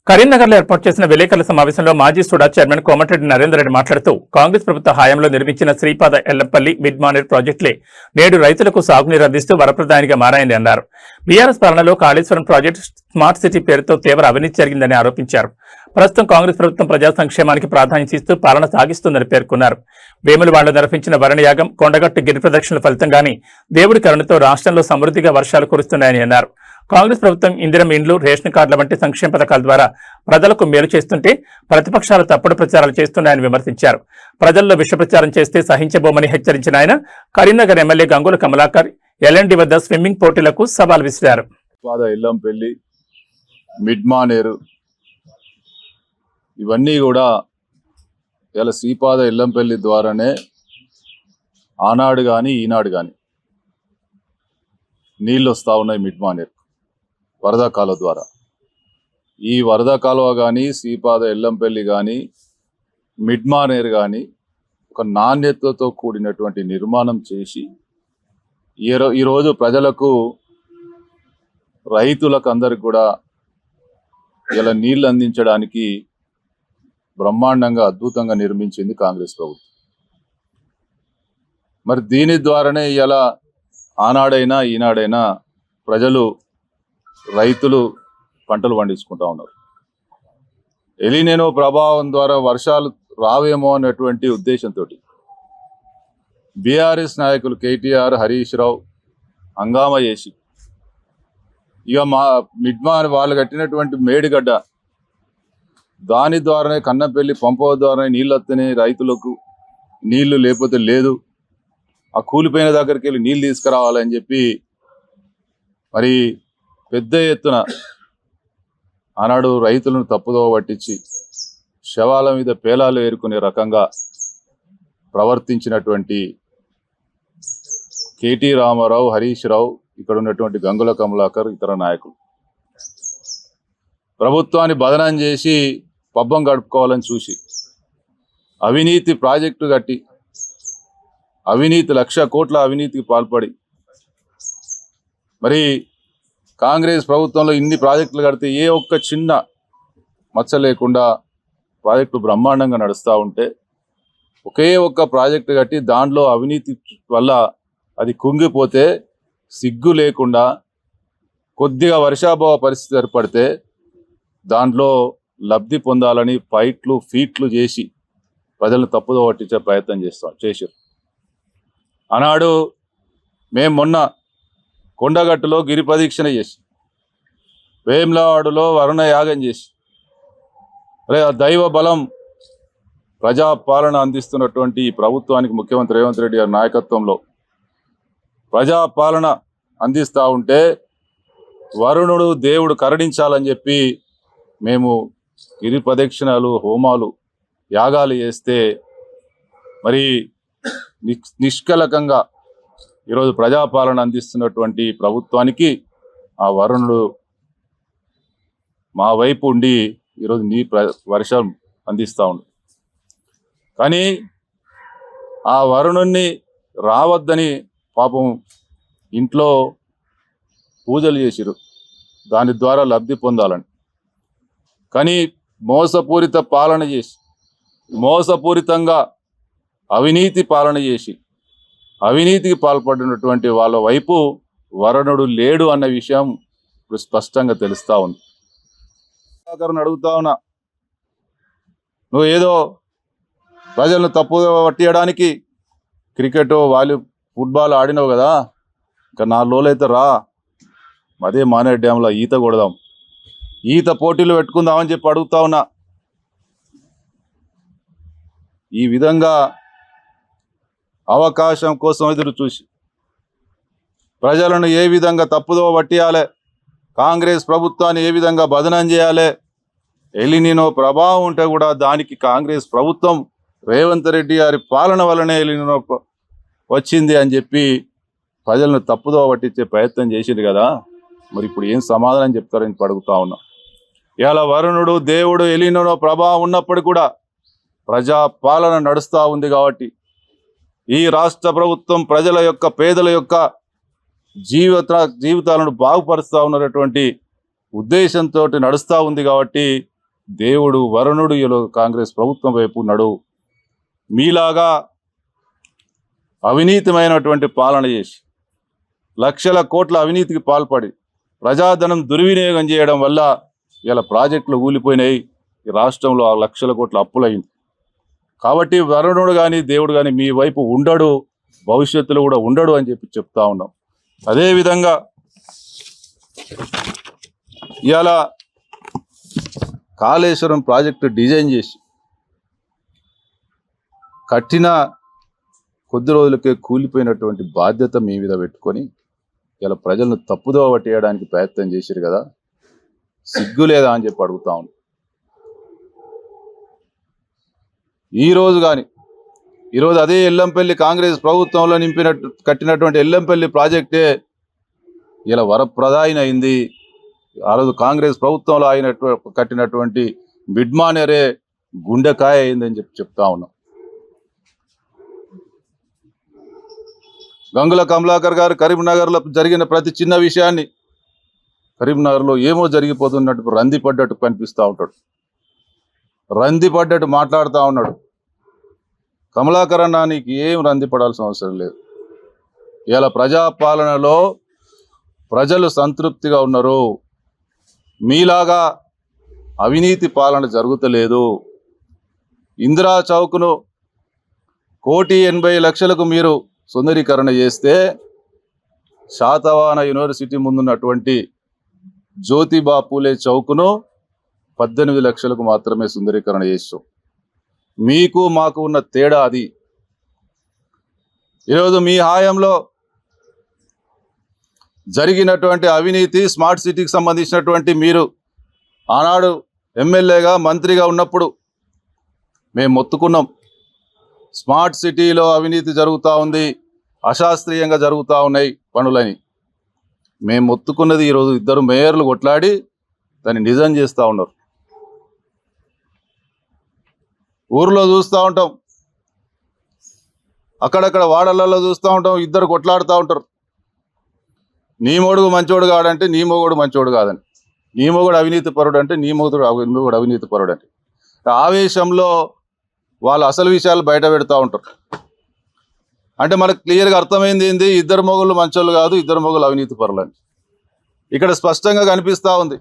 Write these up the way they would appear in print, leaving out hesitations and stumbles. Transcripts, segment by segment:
కరీంనగర్లో ఏర్పాటు చేసిన విలేకరుల సమావేశంలో మాజీ సుడా చైర్మన్ కోమటిరెడ్డి నరేందర్ రెడ్డి మాట్లాడుతూ కాంగ్రెస్ ప్రభుత్వ హయాంలో నిర్మించిన శ్రీపాద ఎల్లంపల్లి మిడ్ మానేర్ ప్రాజెక్టులే నేడు రైతులకు సాగునీరు అందిస్తూ వరప్రదానిగా మారాయని అన్నారు. బీఆర్ఎస్ పాలనలో కాళేశ్వరం ప్రాజెక్టు స్మార్ట్ సిటీ పేరుతో తీవ్ర అవినీతి జరిగిందని ఆరోపించారు. ప్రస్తుతం కాంగ్రెస్ ప్రభుత్వం ప్రజా సంక్షేమానికి ప్రాధాన్యత ఇస్తూ పాలన సాగిస్తుందని పేర్కొన్నారు. వేములవాడలో నిర్వహించిన వరణయాగం, కొండగట్టు గిరి ప్రదక్షిణల ఫలితంగానే దేవుడి కరుణతో రాష్ట్రంలో సమృద్ధిగా వర్షాలు కురుస్తున్నాయని అన్నారు. కాంగ్రెస్ ప్రభుత్వం ఇందిరమ్మ ఇండ్లు, రేషన్ కార్డుల వంటి సంక్షేమ పథకాల ద్వారా ప్రజలకు మేలు చేస్తుంటే ప్రతిపక్షాలు తప్పుడు ప్రచారాలు చేస్తున్నాయని విమర్శించారు. ప్రజల్లో విష ప్రచారం చేస్తే సహించబోమని హెచ్చరించిన ఆయన కరీంనగర్ ఎమ్మెల్యే గంగుల కమలాకర్ ఎల్ఎండి వద్ద స్విమ్మింగ్ పోటీలకు సవాల్ విసిరారు. ఎల్లంపల్లి, మిడ్ మానేరు ఇవన్నీ కూడా ఇలా శ్రీపాద ఎల్లంపల్లి ద్వారానే ఆనాడు కానీ ఈనాడు కానీ నీళ్ళు వస్తూ ఉన్నాయి. మిడ్ మానేరు వరద కాలువ ద్వారా ఈ వరద కాలువ కానీ శ్రీపాద ఎల్లంపల్లి కానీ మిడ్ మానేరు కానీ ఒక నాణ్యతతో కూడినటువంటి నిర్మాణం చేసి ఈరోజు ప్రజలకు, రైతులకు అందరికి కూడా ఇలా నీళ్లు అందించడానికి బ్రహ్మాండంగా అద్భుతంగా నిర్మించింది కాంగ్రెస్ ప్రభుత్వం. మరి దీని ద్వారానే ఇలా ఆనాడైనా ఈనాడైనా ప్రజలు, రైతులు పంటలు పండించుకుంటా ఉన్నారు. ఎలినో ప్రభావం ద్వారా వర్షాలు రావేమో అనేటువంటి ఉద్దేశంతో బీఆర్ఎస్ నాయకులు కేటీఆర్, హరీష్ రావు హంగామా చేసి ఇక మిడ్మాన్ వాళ్ళు కట్టినటువంటి మేడిగడ్డ దాని ద్వారానే కన్నపల్లి పంప ద్వారానే నీళ్ళు వస్తేనే రైతులకు నీళ్లు, లేకపోతే లేదు. ఆ కూలిపోయిన దగ్గరికి వెళ్ళి నీళ్ళు తీసుకురావాలని చెప్పి మరి పెద్ద ఎత్తున ఆనాడు రైతులను తప్పుదోవ పట్టించి శవాల మీద పేలాలు ఏరుకునే రకంగా ప్రవర్తించినటువంటి కేటీ రామారావు, హరీష్ రావు, ఇక్కడ ఉన్నటువంటి గంగుల కమలాకర్, ఇతర నాయకులు ప్రభుత్వాన్ని బదనాం చేసి పబ్బం గడుపుకోవాలని చూసి అవినీతి ప్రాజెక్టు కట్టి అవినీతి 1,00,00,000 కోట్ల అవినీతికి పాల్పడి మరి కాంగ్రెస్ ప్రభుత్వంలో ఇన్ని ప్రాజెక్టులు కడితే ఏ ఒక్క చిన్న మచ్చ లేకుండా ప్రాజెక్టు బ్రహ్మాండంగా నడుస్తూ ఉంటే ఒకే ఒక్క ప్రాజెక్టు కట్టి దాంట్లో అవినీతి వల్ల అది కుంగిపోతే సిగ్గు లేకుండా కొద్దిగా వర్షాభావ పరిస్థితి ఏర్పడితే దాంట్లో లబ్ధి పొందాలని ఫీట్లు చేసి ప్రజలను తప్పుదో పట్టించే ప్రయత్నం చేశారు. ఆనాడు మేము మొన్న కొండగట్టులో గిరి ప్రదక్షిణ చేసి, వేములవాడలో వరుణ యాగం చేసి, దైవ బలం ప్రజాపాలన అందిస్తున్నటువంటి ఈ ప్రభుత్వానికి ముఖ్యమంత్రి రేవంత్ రెడ్డి గారి నాయకత్వంలో ప్రజాపాలన అందిస్తూ ఉంటే వరుణుడు దేవుడు కరుణించాలని చెప్పి మేము గిరి ప్రదక్షిణలు, హోమాలు, యాగాలు చేస్తే మరి నిష్కలకంగా ఈరోజు ప్రజాపాలన అందిస్తున్నటువంటి ప్రభుత్వానికి ఆ వరుణుడు మా వైపు ఉండి ఈరోజు వర్షం అందిస్తూ ఉంది. కానీ ఆ వరుణుణ్ణి రావద్దని పాపం ఇంట్లో పూజలు చేసిరు దాని ద్వారా లబ్ధి పొందాలని. కానీ మోసపూరిత పాలన చేసి, మోసపూరితంగా అవినీతి పాలన చేసి అవినీతికి పాల్పడినటువంటి వాళ్ళ వైపు వరుణుడు లేడు అన్న విషయం ఇప్పుడు స్పష్టంగా తెలుస్తూ ఉంది. అడుగుతా ఉన్నా, నువ్వు ఏదో ప్రజలను తప్పు పట్టియడానికి క్రికెట్, ఫుట్బాల్ ఆడినావు కదా, ఇంకా 4 రోజులైతే రా, అదే మానేరు డ్యాంలో ఈత కొడదాం, ఈత పోటీలు పెట్టుకుందామని చెప్పి అడుగుతా ఉన్నా. ఈ విధంగా అవకాశం కోసం ఎదురు చూసి ప్రజలను ఏ విధంగా తప్పుదో పట్టియాలి, కాంగ్రెస్ ప్రభుత్వాన్ని ఏ విధంగా బదనం చేయాలి, ఎలినినో ప్రభావం ఉంటే కూడా దానికి కాంగ్రెస్ ప్రభుత్వం రేవంత్ రెడ్డి గారి పాలన వల్లనే ఎలినినో వచ్చింది అని చెప్పి ప్రజలను తప్పుదో పట్టించే ప్రయత్నం చేసింది కదా. మరి ఇప్పుడు ఏం సమాధానం చెప్తారని అడుగుతా ఉన్నా. ఇవాళ వరుణుడు, దేవుడు, ఎలినినో ప్రభావం ఉన్నప్పుడు కూడా ప్రజా పాలన నడుస్తూ ఉంది కాబట్టి ఈ రాష్ట్ర ప్రభుత్వం ప్రజల యొక్క, పేదల యొక్క జీవితాలను బాగుపరుస్తూ ఉన్నటువంటి ఉద్దేశంతో నడుస్తూ ఉంది కాబట్టి దేవుడు వరుణుడు ఈరోజు కాంగ్రెస్ ప్రభుత్వం వైపు ఉన్నాడు. మీలాగా అవినీతిమైనటువంటి పాలన చేసి లక్షల కోట్ల అవినీతికి పాల్పడి ప్రజాధనం దుర్వినియోగం చేయడం వల్ల ఇలా ప్రాజెక్టులు ఊలిపోయినాయి. ఈ రాష్ట్రంలో ఆ లక్షల కోట్ల అప్పులైంది. కాబట్టి వరుణుడు కానీ దేవుడు కానీ మీ వైపు ఉండడు, భవిష్యత్తులో కూడా ఉండడు అని చెప్పి చెప్తా ఉన్నాం. అదేవిధంగా ఇవాళ కాళేశ్వరం ప్రాజెక్టు డిజైన్ చేసి కట్టిన కొద్ది రోజులకే కూలిపోయినటువంటి బాధ్యత మీ మీద పెట్టుకొని ఇలా ప్రజలను తప్పుదోవ పట్టేయడానికి ప్రయత్నం చేశారు కదా, సిగ్గు లేదా అని చెప్పి అడుగుతా ఉన్నాం. ఈరోజు అదే ఎల్లంపల్లి కాంగ్రెస్ ప్రభుత్వంలో కట్టినటువంటి ఎల్లంపల్లి ప్రాజెక్టే ఇలా వరప్రదాయిని అయింది. ఆ రోజు కాంగ్రెస్ ప్రభుత్వంలో కట్టినటువంటి మిడ్మానేరే గుండెకాయ అయిందని చెప్తా ఉన్నాం. గంగుల కమలాకర్ గారు కరీంనగర్లో జరిగిన ప్రతి చిన్న విషయాన్ని కరీంనగర్లో ఏమో జరిగిపోతున్నట్టు రంది పడ్డట్టు కనిపిస్తూ ఉంటాడు, రంది పడ్డట్టు మాట్లాడుతూ ఉన్నాడు. కమలాకర్ అన్న నీకు ఏం రంది పడాల్సిన అవసరం లేదు. ఇలా ప్రజాపాలనలో ప్రజలు సంతృప్తిగా ఉన్నారు. మీలాగా అవినీతి పాలన జరుగుతలేదు. ఇందిరా చౌక్ను 1,80,00,000కు మీరు సుందరీకరణ చేస్తే శాతవాహన యూనివర్సిటీ ముందున్నటువంటి జ్యోతిబా పూలే చౌక్ను 18 లక్షలకు మాత్రమే సుందరీకరణ చేస్తాం. మీకు మాకు ఉన్న తేడా అది. ఈరోజు మీ హాయంలో జరిగినటువంటి అవినీతి, స్మార్ట్ సిటీకి సంబంధించినటువంటి మీరు ఆనాడు ఎమ్మెల్యేగా మంత్రిగా ఉన్నప్పుడు మేము మొత్తుకున్నాం, స్మార్ట్ సిటీలో అవినీతి జరుగుతూ ఉంది, అశాస్త్రీయంగా జరుగుతూ ఉన్నాయి పనులని. మేము మొత్తుకున్నది ఈరోజు ఇద్దరు మేయర్లు కొట్లాడి దాన్ని నిజం చేస్తూ ఉన్నారు. ఊర్లో చూస్తూ ఉంటాం, అక్కడక్కడ వాడలలో చూస్తూ ఉంటాం, ఇద్దరు కొట్లాడుతూ ఉంటారు. నీ మొడుగు మంచోడు కాడంటే నీ మొగుడు మంచోడు కాదని, నీ మొగుడు అవినీతి పరుడు అంటే నీ మొగుడు అవినీతి పరుడు అంటే ఆవేశంలో వాళ్ళు అసలు విషయాలు బయట పెడతా ఉంటారు. అంటే మనకు క్లియర్గా అర్థమైంది ఏంది, ఇద్దరు మొగుళ్ళు మంచోళ్ళు కాదు, ఇద్దరు మొగుళ్ళు అవినీతి పరులు అని ఇక్కడ స్పష్టంగా కనిపిస్తూ ఉంది.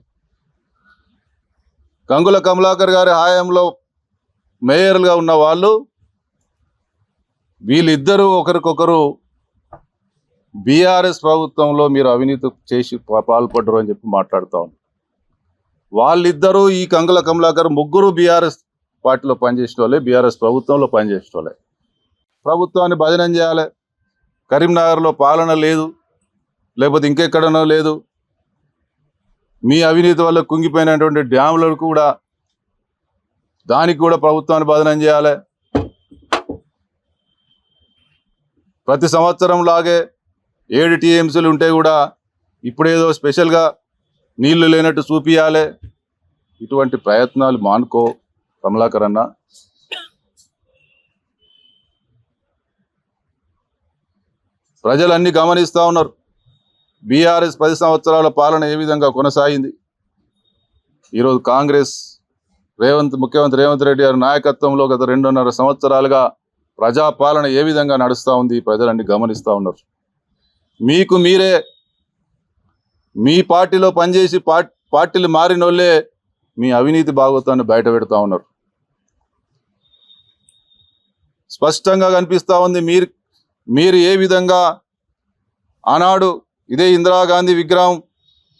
గంగుల కమలాకర్ గారి హాయంలో మేయర్లుగా ఉన్న వాళ్ళు వీళ్ళిద్దరూ ఒకరికొకరు బీఆర్ఎస్ ప్రభుత్వంలో మీరు అవినీతి చేసి పాల్పడ్డరు అని చెప్పి మాట్లాడుతూ ఉన్నారు. వాళ్ళిద్దరూ ఈ గంగుల కమలాకర్ ముగ్గురు బీఆర్ఎస్ పార్టీలో పనిచేసిన వాళ్ళే, బీఆర్ఎస్ ప్రభుత్వంలో పనిచేసిన వాళ్ళే. ప్రభుత్వాన్ని భజనం చేయాలి, కరీంనగర్లో పాలన లేదు, లేకపోతే ఇంకెక్కడనో లేదు, మీ అవినీతి వల్ల కుంగిపోయినటువంటి డ్యాములకు కూడా దానికి కూడా ప్రభుత్వాన్ని భజనం చేయాలి. ప్రతి సంవత్సరం లాగే 7 టీఎంసీలు ఉంటే కూడా ఇప్పుడేదో స్పెషల్గా నీళ్లు లేనట్టు చూపియాలి. ఇటువంటి ప్రయత్నాలు మానుకో కమలాకర్ అన్న. ప్రజలన్నీ గమనిస్తూ ఉన్నారు. బీఆర్ఎస్ 10 సంవత్సరాల పాలన ఏ విధంగా కొనసాగింది. ఈరోజు కాంగ్రెస్ ముఖ్యమంత్రి రేవంత్ రెడ్డి గారి నాయకత్వంలో గత 2.5 సంవత్సరాలుగా ప్రజాపాలన ఏ విధంగా నడుస్తూ ఉంది ప్రజలన్నీ గమనిస్తూ ఉన్నారు. మీకు మీరే మీ పార్టీలో పనిచేసి పార్టీలు మారినోళ్ళే మీ అవినీతి భాగవతాన్ని బయట పెడతా ఉన్నారు. స్పష్టంగా కనిపిస్తూ ఉంది. మీరు ఏ విధంగా ఆనాడు ఇదే ఇందిరాగాంధీ విగ్రహం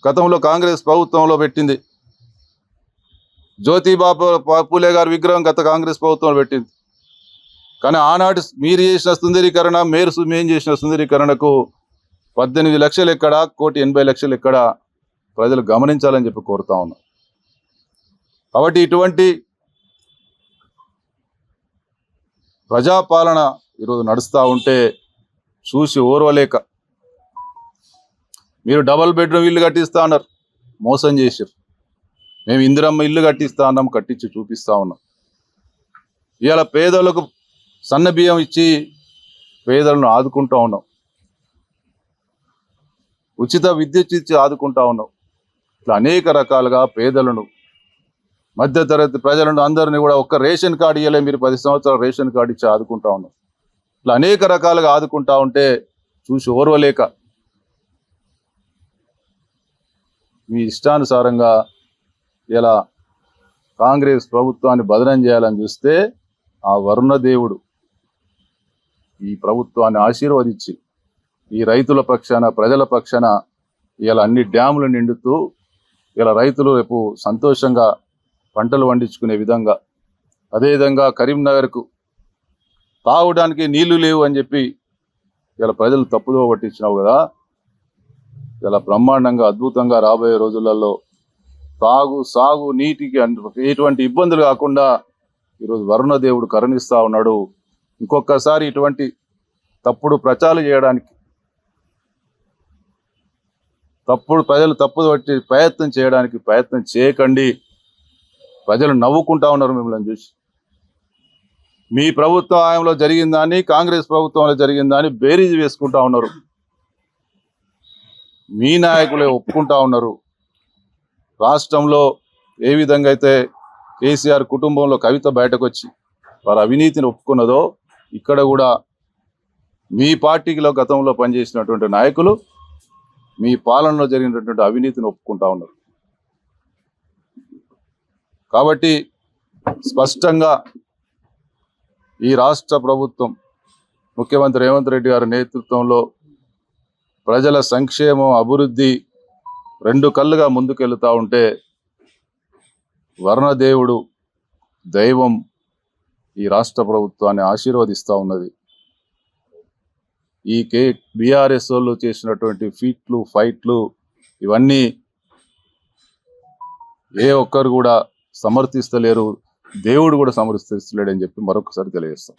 గతంలో కాంగ్రెస్ ప్రభుత్వంలో పెట్టింది, జ్యోతిబా పూలే గారి విగ్రహం గత కాంగ్రెస్ ప్రభుత్వంలో పెట్టింది. కానీ ఆనాడు మీరు చేసిన సుందరీకరణ, మేము చేసిన సుందరీకరణకు 18 లక్షలు ఎక్కడ, 1,80,00,000 ఎక్కడ ప్రజలు గమనించాలని చెప్పి కోరుతా ఉన్నాం. కాబట్టి ఇటువంటి ప్రజాపాలన ఈరోజు నడుస్తూ ఉంటే చూసి ఓర్వలేక మీరు డబల్ బెడ్రూమ్ ఇల్లు కట్టిస్తా అన్నారు, మోసం చేశారు. మేము ఇందిరమ్మ ఇల్లు కట్టిస్తా ఉన్నాం, కట్టించి చూపిస్తా ఉన్నాం. ఇవాళ పేదలకు సన్న బియ్యం ఇచ్చి పేదలను ఆదుకుంటూ ఉన్నాం, ఉచిత విద్యుత్ ఇచ్చి ఆదుకుంటా ఉన్నాం. ఇట్లా అనేక రకాలుగా పేదలను మధ్యతరగతి ప్రజలను అందరినీ కూడా ఒక్క రేషన్ కార్డు ఇవ్వలే, మీరు 10 సంవత్సరాలు రేషన్ కార్డు ఇచ్చి ఆదుకుంటా ఉన్నాం. ఇట్లా అనేక రకాలుగా ఆదుకుంటా ఉంటే చూసి ఓర్వలేక మీ ఇష్టానుసారంగా ఇలా కాంగ్రెస్ ప్రభుత్వాన్ని బదనం చేయాలని చూస్తే ఆ వరుణదేవుడు ఈ ప్రభుత్వాన్ని ఆశీర్వదించి ఈ రైతుల పక్షాన ప్రజల పక్షాన ఇలా అన్ని డ్యాములు నిండుతూ ఇలా రైతులు రేపు సంతోషంగా పంటలు పండించుకునే విధంగా, అదేవిధంగా కరీంనగర్కు తాగడానికి నీళ్లు లేవు అని చెప్పి ఇలా ప్రజలు తప్పుదో పట్టించినావు కదా, ఇలా బ్రహ్మాండంగా అద్భుతంగా రాబోయే రోజులలో సాగు నీటికి ఎటువంటి ఇబ్బందులు కాకుండా ఈరోజు వరుణదేవుడు కరుణిస్తా ఉన్నాడు. ఇంకొకసారి ఇటువంటి తప్పుడు ప్రచారం చేయడానికి, ప్రజలు తప్పుదో పట్టి ప్రయత్నం చేయడానికి ప్రయత్నం చేయకండి. ప్రజలు నవ్వుకుంటా ఉన్నారు మిమ్మల్ని చూసి. మీ ప్రభుత్వ హయాంలో జరిగిన దాన్ని కాంగ్రెస్ ప్రభుత్వంలో జరిగిన దాన్ని బేరీజు వేసుకుంటా ఉన్నారు. మీ నాయకులే ఒప్పుకుంటా ఉన్నారు. రాష్ట్రంలో ఏ విధంగా అయితే కేసీఆర్ కుటుంబంలో కవిత బయటకు వచ్చి వారి అవినీతిని ఒప్పుకున్నదో, ఇక్కడ కూడా మీ పార్టీలో గతంలో పనిచేసినటువంటి నాయకులు మీ పాలనలో జరిగినటువంటి అవినీతిని ఒప్పుకుంటా ఉన్నారు. కాబట్టి స్పష్టంగా ఈ రాష్ట్ర ప్రభుత్వం ముఖ్యమంత్రి రేవంత్ రెడ్డి గారి నేతృత్వంలో ప్రజల సంక్షేమం అభివృద్ధి రెండు కళ్ళుగా ముందుకెళ్తా ఉంటే వరుణదేవుడు దైవం ఈ రాష్ట్ర ప్రభుత్వాన్ని ఆశీర్వదిస్తూ ఉన్నది. ఈ బీఆర్ఎస్ వాళ్ళు చేసినటువంటి ఫైట్లు ఇవన్నీ ఏ ఒక్కరు కూడా సమర్థిస్తలేరు, దేవుడు కూడా సమర్థిస్తలేడని చెప్పి మరొకసారి తెలియజేస్తాం.